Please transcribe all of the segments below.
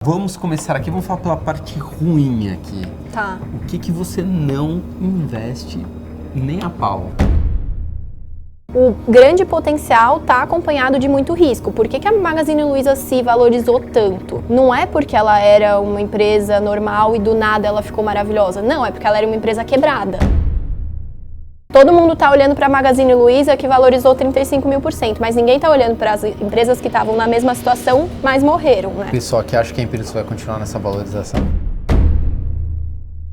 Vamos começar aqui, vamos falar pela parte ruim aqui. Tá. O que você não investe nem a pau? O grande potencial está acompanhado de muito risco. Por que a Magazine Luiza se valorizou tanto? Não é porque ela era uma empresa normal e do nada ela ficou maravilhosa. Não, é porque ela era uma empresa quebrada. Todo mundo está olhando para a Magazine Luiza, que valorizou 35 mil%, mas ninguém está olhando para as empresas que estavam na mesma situação, mas morreram, né? Pessoal que acha que a empresa vai continuar nessa valorização.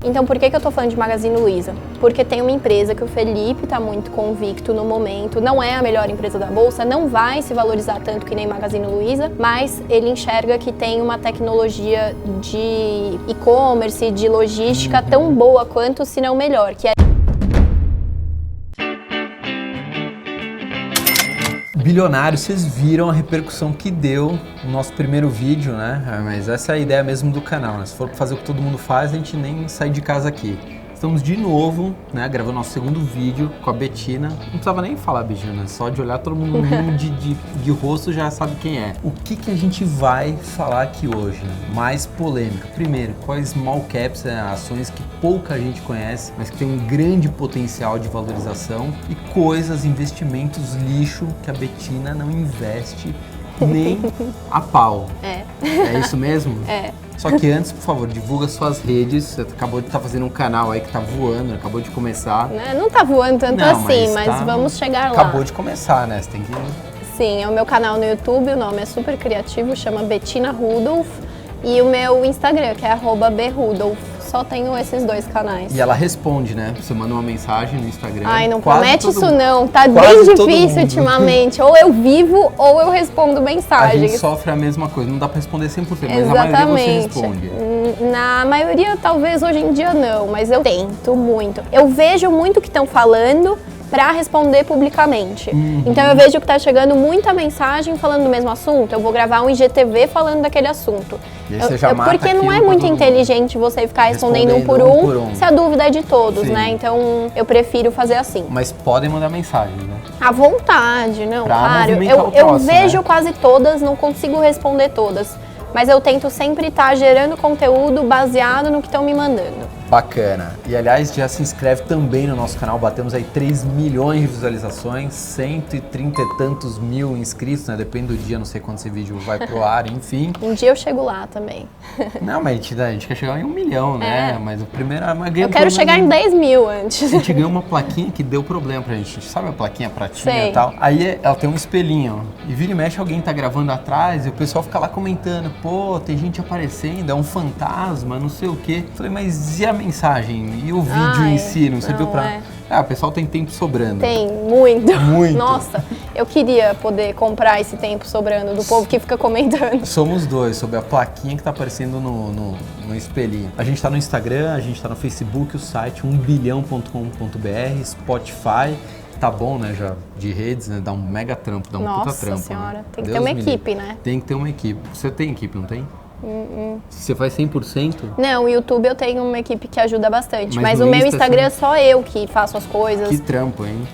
Então, por que eu tô falando de Magazine Luiza? Porque tem uma empresa que o Felipe está muito convicto no momento, não é a melhor empresa da Bolsa, não vai se valorizar tanto que nem Magazine Luiza, mas ele enxerga que tem uma tecnologia de e-commerce, de logística tão boa quanto, se não melhor, que é... Bilionário, vocês viram a repercussão que deu no nosso primeiro vídeo, né? Mas essa é a ideia mesmo do canal, né? Se for fazer o que todo mundo faz, a gente nem sai de casa aqui. Estamos de novo, né, gravando nosso segundo vídeo com a Bettina. Não precisava nem falar, Bettina, só de olhar todo mundo de rosto já sabe quem é. O que a gente vai falar aqui hoje? Mais polêmica. Primeiro, quais small caps, ações que pouca gente conhece, mas que tem um grande potencial de valorização, e coisas, investimentos lixo que a Bettina não investe nem a pau. É isso mesmo? É. Só que antes, por favor, divulga suas redes. Você acabou de estar fazendo um canal aí que tá voando, acabou de começar. Não tá voando tanto assim, mas vamos chegar lá. Acabou de começar, né? Você tem que... Sim, é o meu canal no YouTube, o nome é super criativo, chama Bettina Rudolph. E o meu Instagram, que é @brudolph. Só tenho esses dois canais. E ela responde, né? Você manda uma mensagem no Instagram. Ai, não promete isso não. Tá bem difícil ultimamente. Ou eu vivo ou eu respondo mensagens. A gente sofre a mesma coisa. Não dá pra responder 100%, mas exatamente. a maioria você responde. Na maioria, talvez hoje em dia não, mas eu tento muito. Eu vejo muito o que estão falando para responder publicamente. Então eu vejo que tá chegando muita mensagem falando do mesmo assunto, eu vou gravar um IGTV falando daquele assunto. E aí você já mata porque não é muito inteligente você ficar respondendo um por um se a dúvida é de todos, sim, né? Então eu prefiro fazer assim. Mas podem mandar mensagem, né? À vontade, não, pra claro. Eu vejo, né, quase todas, não consigo responder todas. Mas eu tento sempre estar gerando conteúdo baseado no que estão me mandando. Bacana. E aliás, já se inscreve também no nosso canal. Batemos aí 3 milhões de visualizações, 130 e tantos mil inscritos, né? Depende do dia, não sei quando esse vídeo vai pro ar, enfim. Um dia eu chego lá também. Não, mas a gente quer chegar em 1 milhão, né? Mas o primeiro... Eu quero chegar em 10 mil antes. A gente ganhou uma plaquinha que deu problema pra gente. Sabe a plaquinha pratinha sei, e tal? Aí ela tem um espelhinho. E vira e mexe, alguém tá gravando atrás e o pessoal fica lá comentando. Pô, tem gente aparecendo, é um fantasma, não sei o quê. Falei, mas e a mensagem? E o vídeo em si? Não serviu pra... o pessoal tem tempo sobrando. Tem, muito. Muito. Nossa, eu queria poder comprar esse tempo sobrando do povo que fica comentando. Somos dois, sobre a plaquinha que tá aparecendo no espelhinho. A gente tá no Instagram, a gente tá no Facebook, o site 1bilhão.com.br, Spotify. Tá bom, né, já de redes, né? Dá um mega trampo, dá um puta trampo. Nossa senhora, né? tem que ter uma equipe, né? Tem que ter uma equipe. Você tem equipe, não tem? Você faz 100%? Não, o YouTube eu tenho uma equipe que ajuda bastante, mas o no meu Insta, Instagram é só eu que faço as coisas. Que trampo, hein?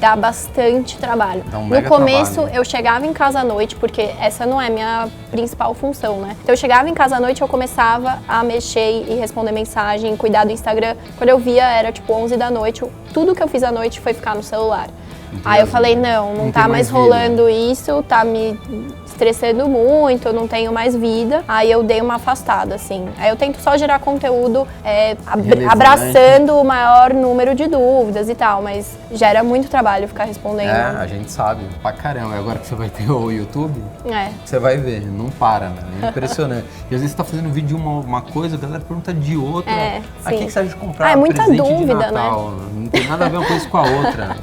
Dá bastante trabalho. Dá um no mega começo trabalho. Eu chegava em casa à noite, porque essa não é minha principal função, né? Então eu chegava em casa à noite, eu começava a mexer e responder mensagem, cuidar do Instagram. Quando eu via era tipo 11 da noite, tudo que eu fiz à noite foi ficar no celular. Entendi. Aí eu falei, não tá mais rolando isso, tá me estressando muito, eu não tenho mais vida. Aí eu dei uma afastada, assim. Aí eu tento só gerar conteúdo abraçando o maior número de dúvidas e tal, mas gera muito trabalho ficar respondendo. A gente sabe, pra caramba. Agora que você vai ter o YouTube, você vai ver, não para, né? É impressionante. E às vezes você tá fazendo vídeo de uma coisa, a galera pergunta de outra. O que você acha de comprar é muita presente dúvida, de Natal? né? Não tem nada a ver uma coisa com a outra.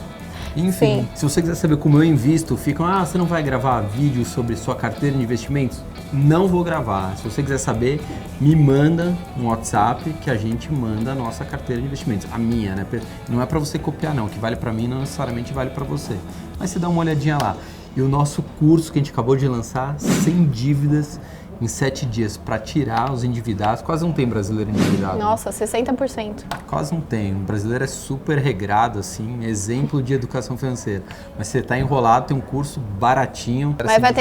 Enfim, se você quiser saber como eu invisto, ficam, você não vai gravar vídeo sobre sua carteira de investimentos? Não vou gravar. Se você quiser saber, me manda um WhatsApp que a gente manda a nossa carteira de investimentos. A minha, né? Não é pra você copiar não, o que vale pra mim não necessariamente vale pra você. Mas você dá uma olhadinha lá. E o nosso curso que a gente acabou de lançar, sem dívidas, em 7 dias para tirar os endividados. Quase não tem brasileiro endividado. Nossa, 60%. Quase não tem. O brasileiro é super regrado, assim, exemplo de educação financeira. Mas você tá enrolado, tem um curso baratinho. Mas vai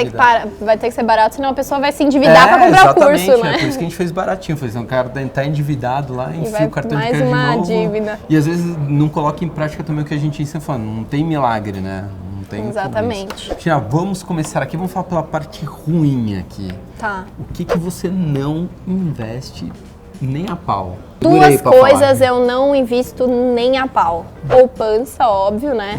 ter que ser barato, senão a pessoa vai se endividar para comprar o curso, né? Por isso que a gente fez baratinho. Foi assim, o cara tá endividado lá, enfia o cartão de crédito de novo. Dívida. E às vezes não coloca em prática também o que a gente ensina falando. Não tem milagre, né? Não tem. Exatamente. Já vamos começar aqui, vamos falar pela parte ruim aqui. Tá. O que você não investe nem a pau? Duas coisas eu não invisto nem a pau. Poupança, óbvio, né?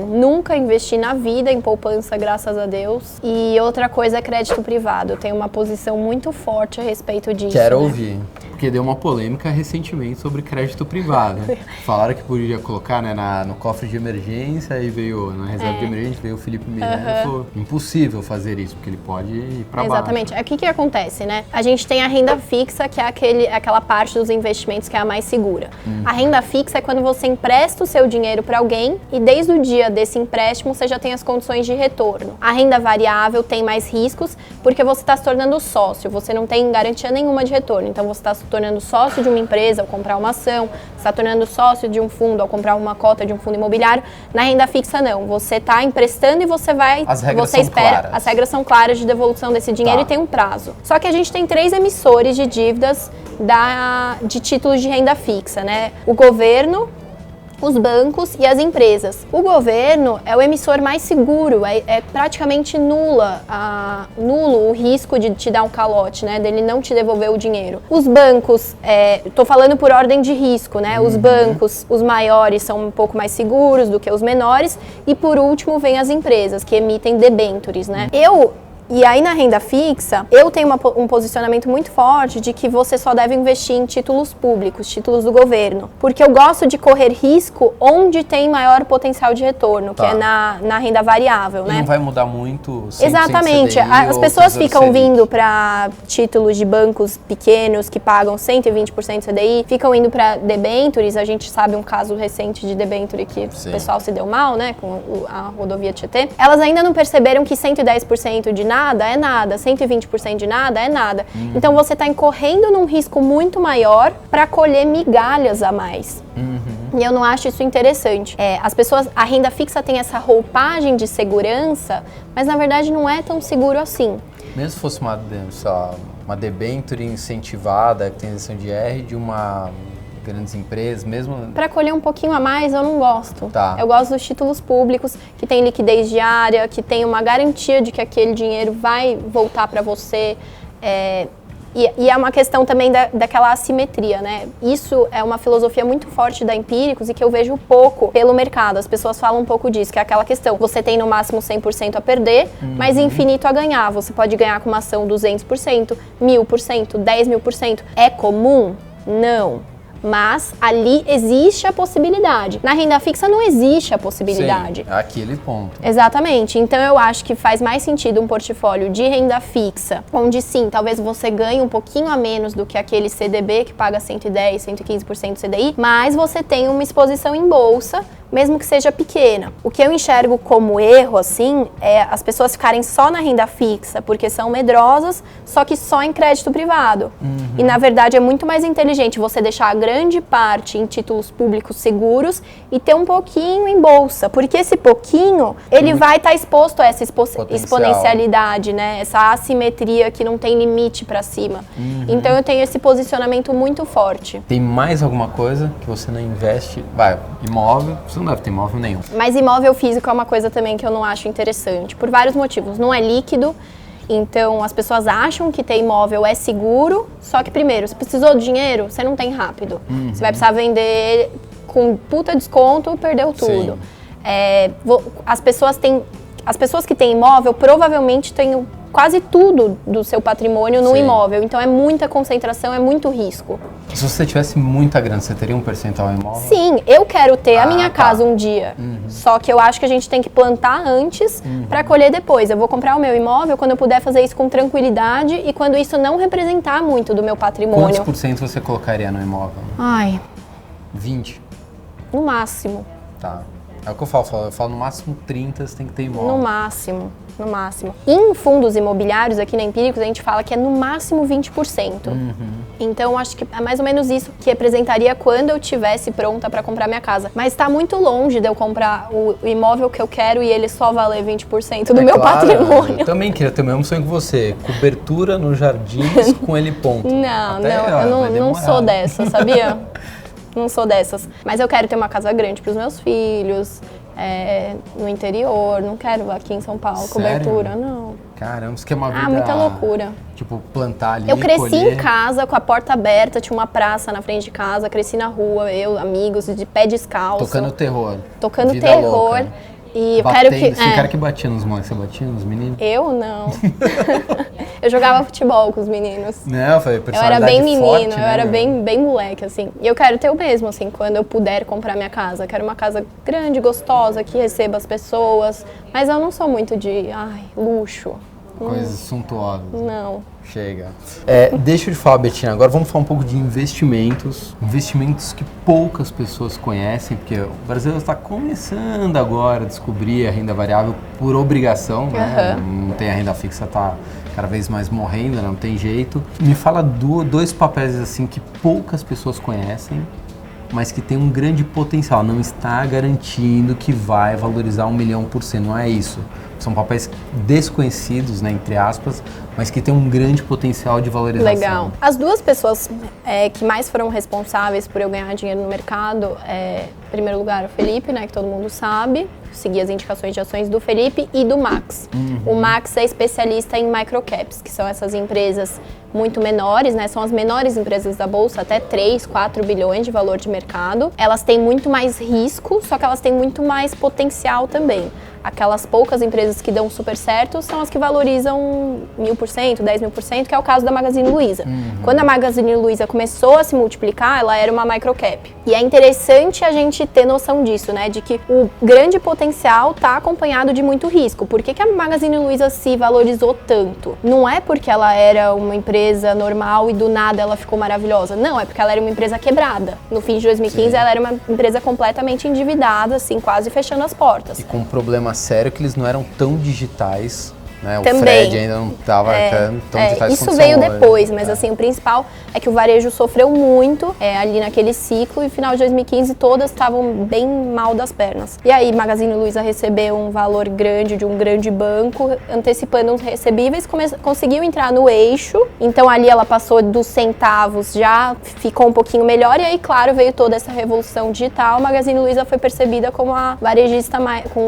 Nunca investi na vida em poupança, graças a Deus. E outra coisa é crédito privado. Eu tenho uma posição muito forte a respeito disso. Quero ouvir. Porque deu uma polêmica recentemente sobre crédito privado. Falaram que podia colocar, né, no cofre de emergência, aí veio na reserva de emergência, veio o Felipe Miranda e falou, impossível fazer isso, porque ele pode ir para baixo. Exatamente. O que acontece, né? A gente tem a renda fixa, que é aquela parte dos investimentos que é a mais segura. A renda fixa é quando você empresta o seu dinheiro para alguém e desde o dia desse empréstimo você já tem as condições de retorno. A renda variável tem mais riscos porque você está se tornando sócio, você não tem garantia nenhuma de retorno. Então você está se tornando sócio de uma empresa ao comprar uma ação, está tornando sócio de um fundo ao comprar uma cota de um fundo imobiliário. Na renda fixa não, você está emprestando e você vai, você espera. Claras. As regras são claras de devolução desse dinheiro e tem um prazo. Só que a gente tem 3 emissores de dívidas de títulos de renda fixa, né? O governo, os bancos e as empresas. O governo é o emissor mais seguro, é praticamente nulo o risco de te dar um calote, né? Dele não te devolver o dinheiro. Os bancos, tô falando por ordem de risco, né? Os bancos, os maiores são um pouco mais seguros do que os menores e por último vem as empresas que emitem debêntures, né? E aí na renda fixa, eu tenho um posicionamento muito forte de que você só deve investir em títulos públicos, títulos do governo. Porque eu gosto de correr risco onde tem maior potencial de retorno, que é na renda variável, né? Não vai mudar muito. Exatamente. CDI, as pessoas ficam vindo para títulos de bancos pequenos que pagam 120% CDI, ficam indo para debêntures. A gente sabe um caso recente de debênture que o pessoal se deu mal, né? Com a rodovia Tietê. Elas ainda não perceberam que 110% de nada é nada, 120% de nada é nada. Então você está incorrendo num risco muito maior para colher migalhas a mais. E eu não acho isso interessante. A renda fixa tem essa roupagem de segurança, mas na verdade não é tão seguro assim. Mesmo se fosse uma debênture incentivada, que tem isenção de R, de uma grandes empresas, mesmo... Para colher um pouquinho a mais, eu não gosto. Tá. Eu gosto dos títulos públicos, que tem liquidez diária, que tem uma garantia de que aquele dinheiro vai voltar para você. E é uma questão também daquela assimetria, né? Isso é uma filosofia muito forte da Empíricos e que eu vejo pouco pelo mercado. As pessoas falam um pouco disso, que é aquela questão. Você tem no máximo 100% a perder, mas infinito a ganhar. Você pode ganhar com uma ação 200%, 1000%, 10.000%. É comum? Não. Mas ali existe a possibilidade. Na renda fixa não existe a possibilidade. Sim, aquele ponto. Exatamente. Então eu acho que faz mais sentido um portfólio de renda fixa, onde sim, talvez você ganhe um pouquinho a menos do que aquele CDB que paga 110, 115% CDI, mas você tem uma exposição em bolsa, mesmo que seja pequena. O que eu enxergo como erro, assim, é as pessoas ficarem só na renda fixa, porque são medrosas, só que só em crédito privado. E, na verdade, é muito mais inteligente você deixar a grande parte em títulos públicos seguros e ter um pouquinho em bolsa, porque esse pouquinho, ele vai estar exposto a essa exponencialidade, né? Essa assimetria que não tem limite para cima. Então, eu tenho esse posicionamento muito forte. Tem mais alguma coisa que você não investe? Imóvel, você não deve ter imóvel nenhum. Mas imóvel físico é uma coisa também que eu não acho interessante, por vários motivos. Não é líquido, então as pessoas acham que ter imóvel é seguro, só que primeiro, se precisou de dinheiro, você não tem rápido. Você vai precisar vender com puta desconto, perdeu tudo. As pessoas que têm imóvel provavelmente têm quase tudo do seu patrimônio no imóvel. Então é muita concentração, é muito risco. Se você tivesse muita grana, você teria um percentual em imóvel? Sim, eu quero ter a minha casa um dia. Só que eu acho que a gente tem que plantar antes para colher depois. Eu vou comprar o meu imóvel quando eu puder fazer isso com tranquilidade e quando isso não representar muito do meu patrimônio. Quantos por cento você colocaria no imóvel? 20? No máximo. Tá. É o que eu falo no máximo 30 você tem que ter imóvel. No máximo. no máximo. Em fundos imobiliários, aqui na Empíricos, a gente fala que é no máximo 20%. Então, acho que é mais ou menos isso que representaria quando eu estivesse pronta para comprar minha casa. Mas está muito longe de eu comprar o imóvel que eu quero e ele só valer 20% do meu patrimônio. Eu também queria ter o mesmo sonho que você. Cobertura nos jardins com ele ponto. Eu não sou dessa, sabia? Não sou dessas. Mas eu quero ter uma casa grande para os meus filhos, no interior. Não quero aqui em São Paulo. Sério? Cobertura, não. Caramba, isso que é uma vida... muita loucura. Tipo, plantar ali, Eu cresci colher. em casa com a porta aberta, tinha uma praça na frente de casa, cresci na rua, eu, amigos, de pé descalço. Tocando terror. Tocando Vida terror. louca. E eu quero que... Esse cara que batia nos moleques, você batia nos meninos? Eu não. Eu jogava futebol com os meninos. Não, foi Eu era personalidade bem menino, forte, eu né, era meu? bem moleque, assim. E eu quero ter o mesmo, assim, quando eu puder comprar minha casa. Eu quero uma casa grande, gostosa, que receba as pessoas. Mas eu não sou muito de, luxo. Coisas suntuosas. Não. Chega. Deixa eu te falar, Betina, agora vamos falar um pouco de investimentos. Investimentos que poucas pessoas conhecem, porque o Brasil está começando agora a descobrir a renda variável por obrigação, né? Não tem a renda fixa, tá cada vez mais morrendo, não tem jeito. Me fala dois papéis assim que poucas pessoas conhecem, mas que tem um grande potencial. Não está garantindo que vai valorizar 1 milhão por cento, não é isso. São papéis desconhecidos, né, entre aspas, mas que tem um grande potencial de valorização. Legal. As duas pessoas que mais foram responsáveis por eu ganhar dinheiro no mercado, em primeiro lugar, o Felipe, né, que todo mundo sabe, segui as indicações de ações do Felipe e do Max. O Max é especialista em microcaps, que são essas empresas muito menores, né, são as menores empresas da Bolsa, até 3, 4 bilhões de valor de mercado. Elas têm muito mais risco, só que elas têm muito mais potencial também. Aquelas poucas empresas que dão super certo são as que valorizam 1000%, 10.000%, que é o caso da Magazine Luiza. Quando a Magazine Luiza começou a se multiplicar, ela era uma microcap. E é interessante a gente ter noção disso, né? De que o grande potencial está acompanhado de muito risco. Por que a Magazine Luiza se valorizou tanto? Não é porque ela era uma empresa normal e do nada ela ficou maravilhosa. Não, é porque ela era uma empresa quebrada. No fim de 2015, Sim. ela era uma empresa completamente endividada, assim, quase fechando as portas. E com um problema sério que eles não eram tão digitais, né? O Também. Fred ainda não estava tão digitais isso quanto veio são depois, hoje. mas assim, o principal é que o varejo sofreu muito ali naquele ciclo e final de 2015 todas estavam bem mal das pernas. E aí Magazine Luiza recebeu um valor grande de um grande banco, antecipando uns recebíveis, conseguiu entrar no eixo, então ali ela passou dos centavos, já ficou um pouquinho melhor e aí, claro, veio toda essa revolução digital. Magazine Luiza foi percebida como a varejista com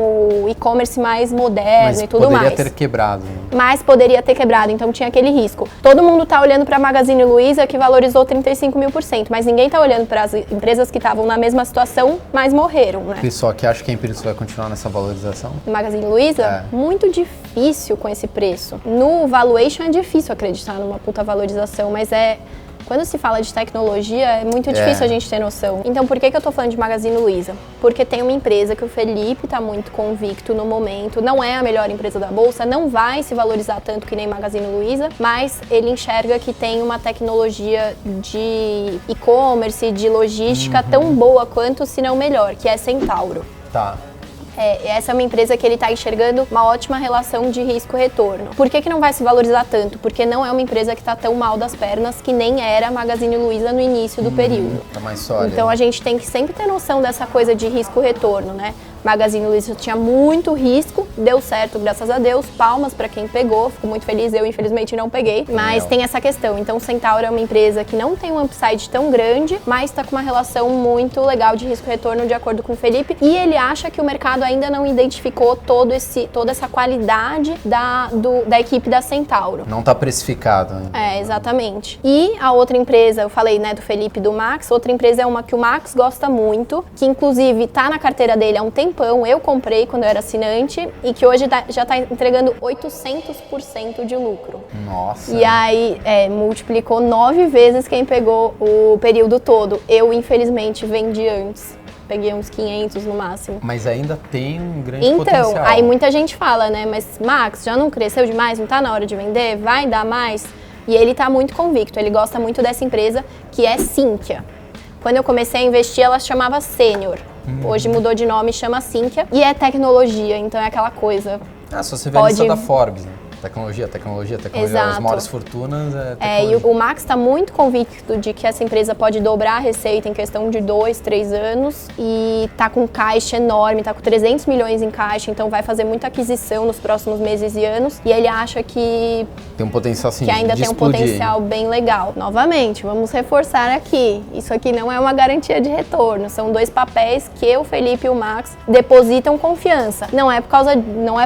o e-commerce mais moderno Mas e tudo mais. poderia ter quebrado. Mas poderia ter quebrado, então tinha aquele risco. Todo mundo tá olhando para a Magazine Luiza, que valorizou 35.000%, mas ninguém tá olhando para as empresas que estavam na mesma situação, mas morreram, né? Pessoal que acha que a Empíricos vai continuar nessa valorização? Magazine Luiza, muito difícil com esse preço. No valuation é difícil acreditar numa puta valorização, mas quando se fala de tecnologia, é muito difícil a gente ter noção. Então, por que eu tô falando de Magazine Luiza? Porque tem uma empresa que o Felipe tá muito convicto no momento, não é a melhor empresa da Bolsa, não vai se valorizar tanto que nem Magazine Luiza, mas ele enxerga que tem uma tecnologia de e-commerce, de logística tão boa quanto, se não melhor, que é Centauro. Tá. Essa é uma empresa que ele está enxergando uma ótima relação de risco-retorno. Por que não vai se valorizar tanto? Porque não é uma empresa que está tão mal das pernas que nem era a Magazine Luiza no início do período. Tá mais sólida. Então a gente tem que sempre ter noção dessa coisa de risco-retorno, né? Magazine Luiza tinha muito risco, deu certo, graças a Deus, palmas para quem pegou, fico muito feliz, eu infelizmente não peguei, mas tem essa questão. Então Centauro é uma empresa que não tem um upside tão grande, mas está com uma relação muito legal de risco-retorno de acordo com o Felipe, e ele acha que o mercado ainda não identificou toda essa qualidade da equipe da Centauro. Não está precificado, né? Exatamente. E a outra empresa, eu falei, né, do Felipe e do Max, outra empresa é uma que o Max gosta muito, que inclusive tá na carteira dele há um tempão, eu comprei quando eu era assinante e que hoje já está entregando 800% de lucro. Nossa! E aí multiplicou 9 vezes quem pegou o período todo. Eu, infelizmente, vendi antes. Peguei uns 500 no máximo. Mas ainda tem um grande potencial. Então, aí muita gente fala, né? Mas, Max, já não cresceu demais? Não tá na hora de vender? Vai dar mais? E ele tá muito convicto. Ele gosta muito dessa empresa, que é Sinqia. Quando eu comecei a investir, ela se chamava Sênior. Hoje mudou de nome, chama Sinqia. E é tecnologia, então é aquela coisa. Se você vê a lista da Forbes, né? Tecnologia, Exato. As maiores fortunas e o Max está muito convicto de que essa empresa pode dobrar a receita em questão de 2, 3 anos e tá com caixa enorme, tá com 300 milhões em caixa, então vai fazer muita aquisição nos próximos meses e anos, e ele acha que tem um potencial assim, que ainda tem um potencial bem legal. Novamente, vamos reforçar aqui, isso aqui não é uma garantia de retorno, são 2 papéis que o Felipe e o Max depositam confiança. Não é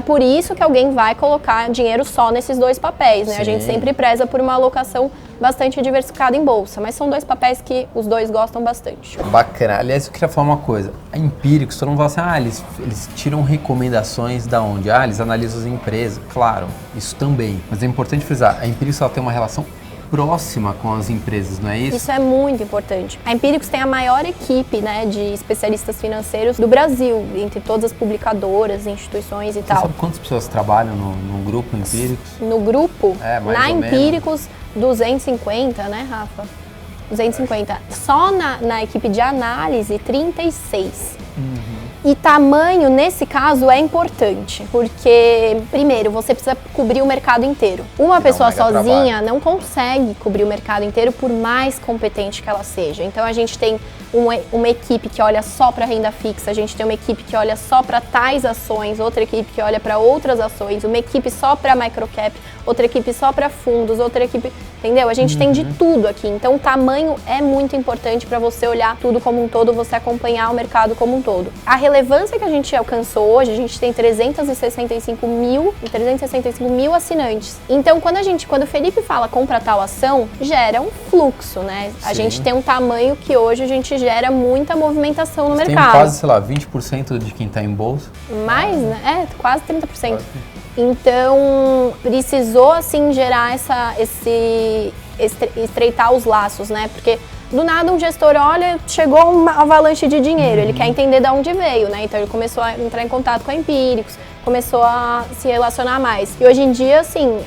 por isso que alguém vai colocar dinheiro só nesses 2 papéis, né? Sim. A gente sempre preza por uma alocação bastante diversificada em bolsa, mas são 2 papéis que os 2 gostam bastante. Bacana. Aliás, eu queria falar uma coisa. A Empíricos, todo mundo fala assim, eles tiram recomendações da onde? Eles analisam as empresas. Claro, isso também. Mas é importante frisar, a Empíricos ela tem uma relação próxima com as empresas, não é isso? Isso é muito importante. A Empíricos tem a maior equipe, né, de especialistas financeiros do Brasil, entre todas as publicadoras, instituições e tal. Você sabe quantas pessoas trabalham no grupo Empíricos? No grupo? Mais na Empíricos, 250, né, Rafa? 250. Só na equipe de análise, 36. E tamanho, nesse caso, é importante, porque, primeiro, você precisa cobrir o mercado inteiro. Uma pessoa sozinha não consegue cobrir o mercado inteiro, por mais competente que ela seja. Então, a gente tem uma equipe que olha só para renda fixa, a gente tem uma equipe que olha só para tais ações, outra equipe que olha para outras ações, uma equipe só para microcap, outra equipe só para fundos, outra equipe... Entendeu? A gente tem de tudo aqui. Então, o tamanho é muito importante para você olhar tudo como um todo, você acompanhar o mercado como um todo. A relevância que a gente alcançou hoje, a gente tem 365 mil assinantes. Então, quando o Felipe fala compra tal ação, gera um fluxo, né? A gente tem um tamanho que hoje a gente gera muita movimentação no mercado. Tem quase, 20% de quem está em bolsa. Mais, né? Quase 30%. Então, precisou, assim, gerar estreitar os laços, né? Porque, do nada, um gestor olha, chegou uma avalanche de dinheiro, ele quer entender de onde veio, né? Então, ele começou a entrar em contato com a Empíricos, começou a se relacionar mais. E, hoje em dia, assim,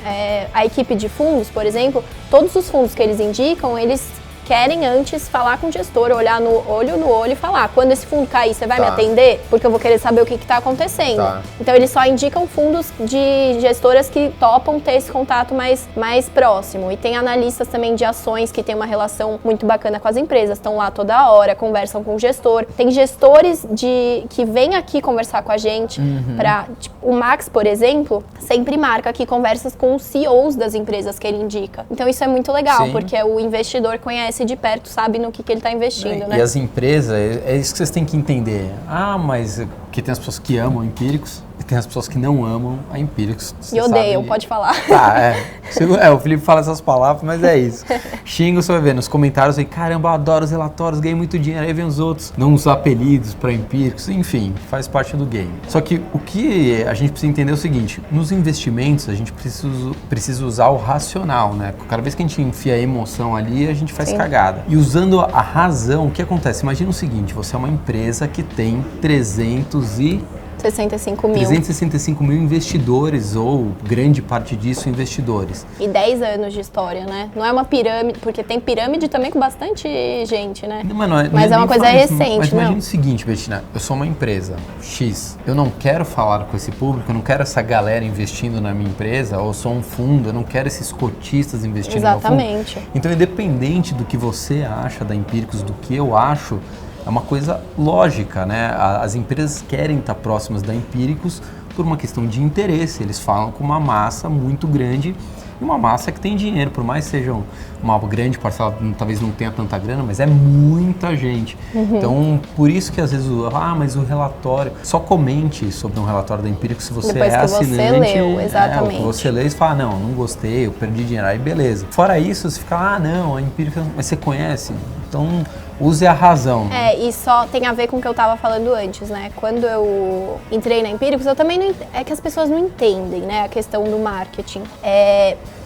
a equipe de fundos, por exemplo, todos os fundos que eles indicam, eles querem antes falar com o gestor, olhar no olho e falar, quando esse fundo cair, você vai me atender? Porque eu vou querer saber o que está acontecendo. Então, eles só indicam fundos de gestoras que topam ter esse contato mais próximo. E tem analistas também de ações que tem uma relação muito bacana com as empresas, estão lá toda hora, conversam com o gestor. Tem gestores que vêm aqui conversar com a gente. O Max, por exemplo, sempre marca aqui conversas com os CEOs das empresas que ele indica. Então, isso é muito legal, porque o investidor conhece de perto, sabe no que ele está investindo, né? E as empresas, é isso que vocês têm que entender. Mas que tem as pessoas que amam a Empíricos e tem as pessoas que não amam a Empíricos. E odeiam, pode falar. O Felipe fala essas palavras, mas é isso. Xinga, você vai ver nos comentários aí, caramba, eu adoro os relatórios, ganhei muito dinheiro, aí vem os outros, não usar apelidos para Empíricos, enfim, faz parte do game. Só que o que a gente precisa entender é o seguinte, nos investimentos a gente precisa usar o racional, né? Cada vez que a gente enfia a emoção ali, a gente faz cagada. E usando a razão, o que acontece? Imagina o seguinte, você é uma empresa que tem 365 mil investidores, ou grande parte disso investidores. E 10 anos de história, né? Não é uma pirâmide, porque tem pirâmide também com bastante gente, né? Mas é uma coisa recente, mas imagina o seguinte, Bettina, eu sou uma empresa X, eu não quero falar com esse público, eu não quero essa galera investindo na minha empresa, ou sou um fundo, eu não quero esses cotistas investindo no fundo. Exatamente. Então, independente do que você acha da Empíricos, do que eu acho, é uma coisa lógica, né? As empresas querem estar próximas da Empíricos por uma questão de interesse. Eles falam com uma massa muito grande e uma massa que tem dinheiro, por mais que seja uma grande parcela, talvez não tenha tanta grana, mas é muita gente. Então, por isso que às vezes, mas o relatório, só comente sobre um relatório da Empíricos se você depois é que assinante. Você leu, exatamente. O que você lê e fala, não gostei, eu perdi dinheiro, aí beleza. Fora isso, você fica, a Empíricos, mas você conhece? Então, use a razão. E só tem a ver com o que eu estava falando antes, né? Quando eu entrei na Empíricos, eu também não... É que as pessoas não entendem, né? A questão do marketing.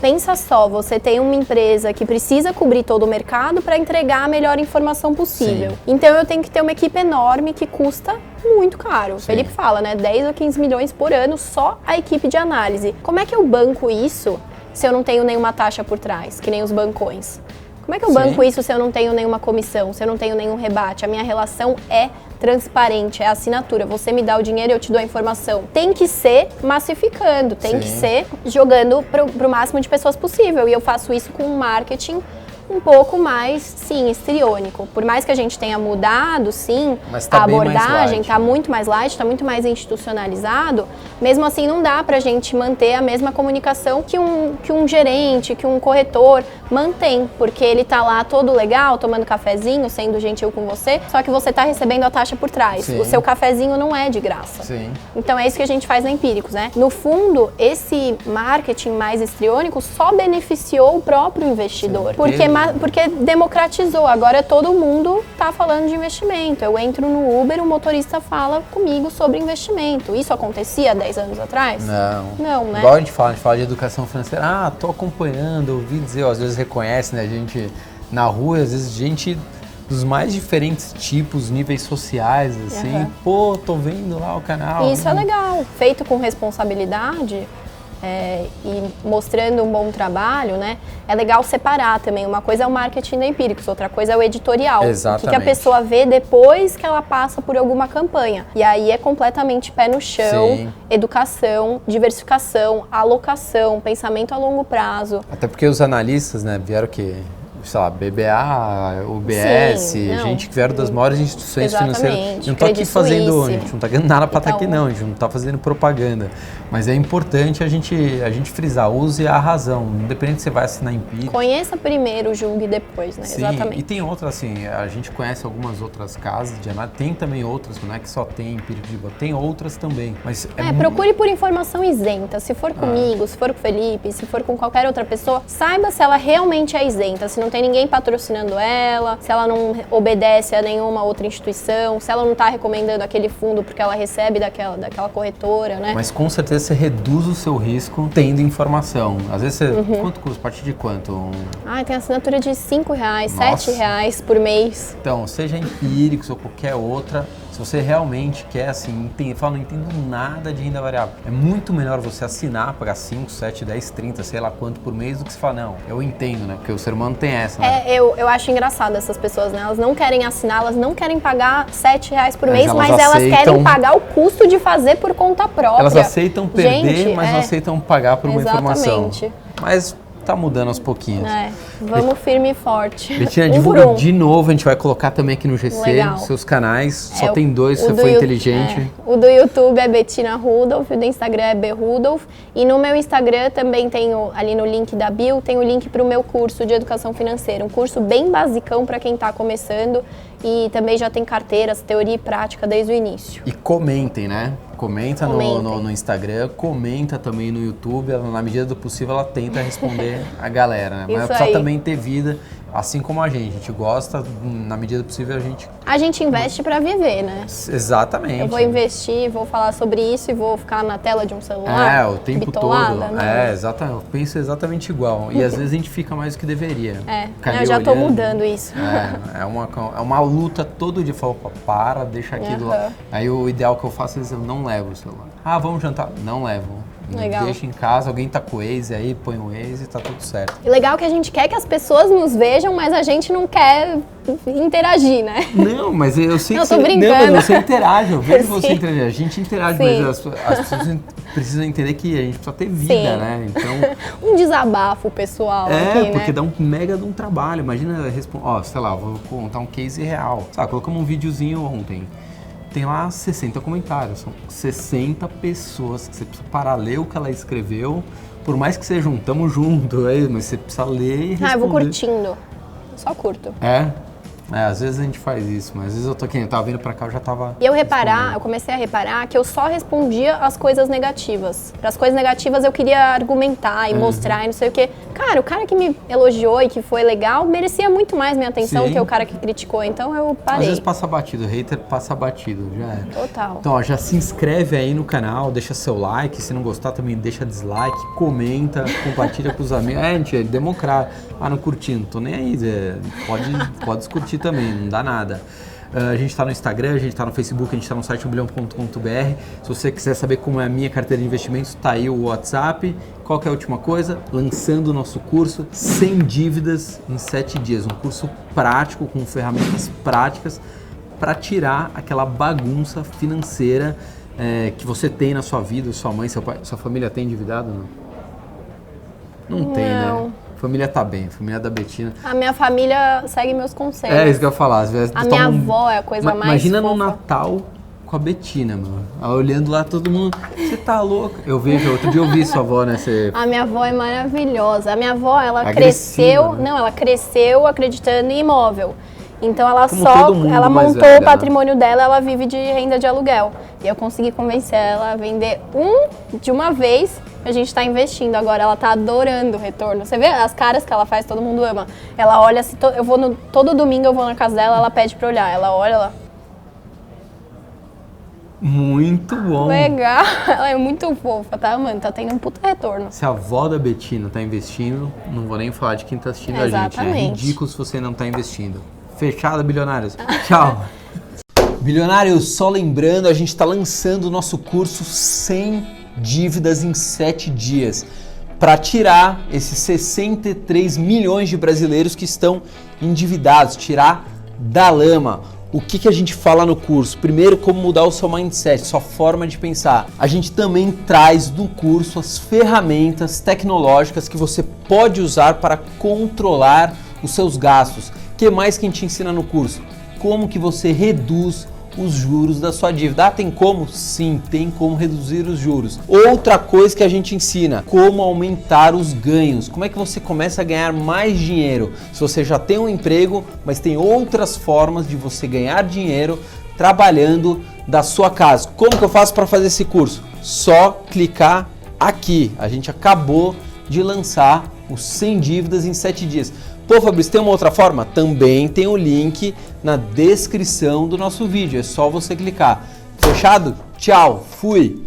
Pensa só, você tem uma empresa que precisa cobrir todo o mercado para entregar a melhor informação possível. Sim. Então, eu tenho que ter uma equipe enorme que custa muito caro. O Felipe fala, né? 10 a 15 milhões por ano só a equipe de análise. Como é que eu banco isso se eu não tenho nenhuma taxa por trás, que nem os bancões? Como é que eu banco isso se eu não tenho nenhuma comissão, se eu não tenho nenhum rebate? A minha relação é transparente, é assinatura. Você me dá o dinheiro e eu te dou a informação. Tem que ser massificando, tem que ser jogando pro máximo de pessoas possível. E eu faço isso com um marketing um pouco mais, sim, histriônico. Por mais que a gente tenha mudado, sim, tá a abordagem está muito mais light, está muito mais institucionalizado, mesmo assim não dá pra gente manter a mesma comunicação que um gerente, que um corretor mantém, porque ele tá lá todo legal, tomando cafezinho, sendo gentil com você, só que você tá recebendo a taxa por trás. Sim. O seu cafezinho não é de graça. Sim. Então é isso que a gente faz na Empíricos, né? No fundo, esse marketing mais histriônico só beneficiou o próprio investidor, porque democratizou. Agora todo mundo tá falando de investimento. Eu entro no Uber, o motorista fala comigo sobre investimento. Isso acontecia 10 anos atrás? Não, né? Igual a gente fala de educação financeira. Tô acompanhando, ouvi dizer, às vezes reconhece, né, a gente na rua, às vezes gente dos mais diferentes tipos, níveis sociais, assim. Pô, tô vendo lá o canal. Isso é legal. Feito com responsabilidade, e mostrando um bom trabalho, né? É legal separar também. Uma coisa é o marketing da Empíricos, outra coisa é o editorial. Exatamente. O que a pessoa vê depois que ela passa por alguma campanha. E aí é completamente pé no chão, Sim. Educação, diversificação, alocação, pensamento a longo prazo. Até porque os analistas, né, vieram que, sei lá, BBA, UBS, Sim, gente que vieram das maiores instituições financeiras. Não tô aqui Credit fazendo, Suisse. a gente não tá ganhando nada pra estar aqui Itaú. não, a gente não tá fazendo propaganda. Mas é importante a gente frisar, use a razão, independente se você vai assinar Empíricos. Conheça primeiro, julgue depois, né? Sim, Exatamente. e tem outras, assim, a gente conhece algumas outras casas de análise, tem também outras, não é que só tem Empíricos de Boa, tem outras também. Mas Procure por informação isenta. Se for comigo, se for com o Felipe, se for com qualquer outra pessoa, saiba se ela realmente é isenta, se não tem ninguém patrocinando ela, se ela não obedece a nenhuma outra instituição, se ela não está recomendando aquele fundo porque ela recebe daquela corretora, né? Mas com certeza você reduz o seu risco tendo informação. Às vezes você, quanto custa? A partir de quanto? Tem assinatura de R$5, Nossa. R$7 por mês. Então, seja Empíricos ou qualquer outra, se você realmente quer, assim, não entendo nada de renda variável, é muito melhor você assinar, pagar 5, 7, 10, 30, sei lá quanto por mês, do que você falar, não, eu entendo, né? Porque o ser humano tem essa, né? Eu acho engraçado essas pessoas, né? Elas não querem assinar, elas não querem pagar R$7 por mês, elas mas elas aceitam- querem pagar o custo de fazer por conta própria. Elas aceitam perder, Gente, mas não aceitam pagar por uma informação. Exatamente. Mas tá mudando aos pouquinhos. Vamos firme e forte. Betina, Um divulga por um. de novo, a gente vai colocar também aqui no GC, Legal. seus canais, só É, tem dois, o você do foi Yu- inteligente. O do YouTube é Betina Rudolph, o do Instagram é brudolph. E no meu Instagram também tem ali no link da bio, tem o link para o meu curso de educação financeira. Um curso bem basicão para quem está começando e também já tem carteiras, teoria e prática desde o início. E comentem, né? Comenta Comentem. no Instagram, comenta também no YouTube. Ela, na medida do possível, ela tenta responder a galera, né? Mas Isso precisa aí. também ter vida, assim como a gente gosta, na medida do possível, a gente... A gente investe para viver, né? Exatamente. Eu vou investir, vou falar sobre isso e vou ficar na tela de um celular. O tempo bitolada, todo. não. Exatamente. Eu penso exatamente igual. E às vezes a gente fica mais do que deveria. Fica ali Eu já tô olhando. mudando isso. É uma luta todo dia. Fala, opa, para, deixa aquilo lá. Aí o ideal que eu faço é eu não levo o celular. Vamos jantar? Não levo. Legal. Deixa em casa, alguém tá com o Waze aí, põe o Waze e tá tudo certo. E legal que a gente quer que as pessoas nos vejam, mas a gente não quer interagir, né? Não, mas eu sei Não, que tô você... brincando. Não, mas você interage, eu vejo Sim. você interagir. A gente interage, Sim. mas as pessoas precisam entender que a gente precisa ter vida, Sim. né? Então... Um desabafo pessoal aqui, porque né? dá um mega de um trabalho. Imagina, sei lá, vou contar um case real. Sabe, colocamos um videozinho ontem. Tem lá 60 comentários. São 60 pessoas que você precisa parar, ler o que ela escreveu. Por mais que seja tamo junto, mas você precisa ler e responder. Eu vou curtindo. Só curto. Às vezes a gente faz isso, mas às vezes eu tô aqui, eu tava vindo pra cá, eu já tava... E eu comecei a reparar que eu só respondia as coisas negativas. Para as coisas negativas eu queria argumentar e mostrar e não sei o quê. Cara, o cara que me elogiou e que foi legal merecia muito mais minha atenção Sim. que o cara que criticou, então eu parei. Às vezes passa batido, o hater passa batido, já é. Total. Então, já se inscreve aí no canal, deixa seu like, se não gostar também deixa dislike, comenta, compartilha com os amigos. Gente, é democrático. Não curti, não tô nem aí, pode discutir também, não dá nada. A gente está no Instagram, a gente está no Facebook, a gente está no site 1bilhão.com.br. Se você quiser saber como é a minha carteira de investimentos, tá aí o WhatsApp. Qual que é a última coisa? Lançando o nosso curso Sem Dívidas em 7 dias. Um curso prático, com ferramentas práticas para tirar aquela bagunça financeira que você tem na sua vida, sua mãe, seu pai. Sua família tem endividado ou não? Não tem, né? A família tá bem, a família da Betina. A minha família segue meus conselhos. É isso que eu ia falar. Às vezes a minha avó é a coisa mais Imagina fofa. no Natal com a Betina, mano. Ela olhando lá, todo mundo, você tá louco? Eu vejo, outro dia eu vi sua avó, né? A minha avó é maravilhosa. A minha avó, ela agressiva, cresceu... né? Não, ela cresceu acreditando em imóvel. Então ela Como todo mundo ela mais montou velha, o patrimônio dela, ela vive de renda de aluguel. E eu consegui convencer ela a vender de uma vez. A gente tá investindo agora, ela tá adorando o retorno. Você vê as caras que ela faz, todo mundo ama. Ela olha, todo domingo eu vou na casa dela, ela pede pra olhar. Ela olha, ela... Muito bom. Legal, ela é muito fofa, tá, mano? Tá tendo um puta retorno. Se a avó da Betina tá investindo, não vou nem falar de quem tá assistindo a gente. É ridículo se você não tá investindo. Fechado, bilionários. Tchau. Bilionários, só lembrando, a gente tá lançando o nosso curso Sem Dívidas em 7 dias. Para tirar esses 63 milhões de brasileiros que estão endividados, tirar da lama. O que a gente fala no curso? Primeiro, como mudar o seu mindset, sua forma de pensar. A gente também traz no curso as ferramentas tecnológicas que você pode usar para controlar os seus gastos. O que mais que a gente ensina no curso? Como que você reduz os juros da sua dívida. Tem como? Sim, tem como reduzir os juros. Outra coisa que a gente ensina, como aumentar os ganhos. Como é que você começa a ganhar mais dinheiro? Se você já tem um emprego, mas tem outras formas de você ganhar dinheiro trabalhando da sua casa. Como que eu faço para fazer esse curso? Só clicar aqui. A gente acabou de lançar o Sem Dívidas em 7 dias. Pô, Fabrício, tem uma outra forma? Também tem o link na descrição do nosso vídeo. É só você clicar. Fechado? Tchau, fui!